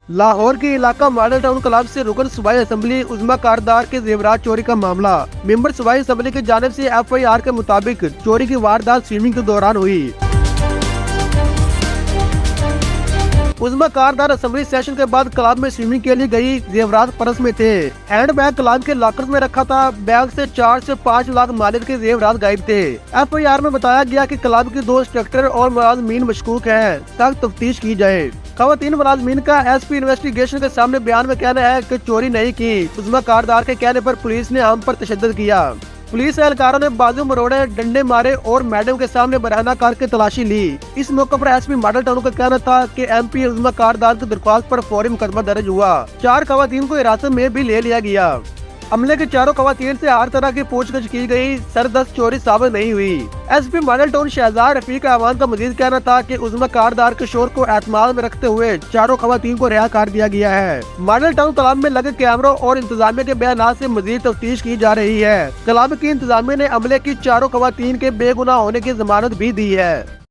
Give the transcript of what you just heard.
लाहौर के इलाका model town club से रुकन सूबाई असम्बली उज़्मा कारदार के जेवरात चोरी का मामला। मेंबर सूबाई असम्बली की जानिब से FIR के मुताबिक चोरी की वारदात स्विमिंग के दौरान हुई। उज़्मा कारदार असेंबली सेशन के बाद क्लब में स्विमिंग के लिए गई, जेवरात पर्स में थे। हैंड बैग क्लब के लॉकर में रखा था। बैग से 4 से 5 लाख मालिक के जेवरात गायब थे। FIR में बताया गया कि क्लब के 2 इंस्ट्रक्टर और मुलाजमीन मशकूक हैं, सख्त तफ्तीश की जाए। खवातीन मुलाजमीन का SP इन्वेस्टिगेशन के सामने बयान में कहना है कि चोरी नहीं की। उज़्मा कारदार के कहने पर पुलिस ने हम पर तशद्दुद किया। पुलिस एहलकारों ने बाजू मरोड़े, डंडे मारे और मैडम के सामने बरहना करके तलाशी ली। इस मौके पर SP मॉडल टाउन का कहना था कि MP उज़्मा कारदार की दरख्वास्त पर फौरी मुकदमा दर्ज हुआ। 4 खवातीन को हिरासत में भी ले लिया गया। अमले के 4 खवातीन से हर तरह की पूछताछ की गई, सरदस्त चोरी साबित नहीं हुई। SP model town Shahzad Rafiq अहवान का मजीद कहना था कि उज़्मा कारदार के शोर को एतमाद में रखते हुए 4 खवातीन को रिहा कर दिया गया है। मॉडल टाउन क्लब में लगे कैमरों और इंतजामिया के बयान से मजीद तफ्तीश की जा रही है। क्लब की इंतजामिया ने अमले की 4 खवातीन के बेगुनाह होने की जमानत भी दी है।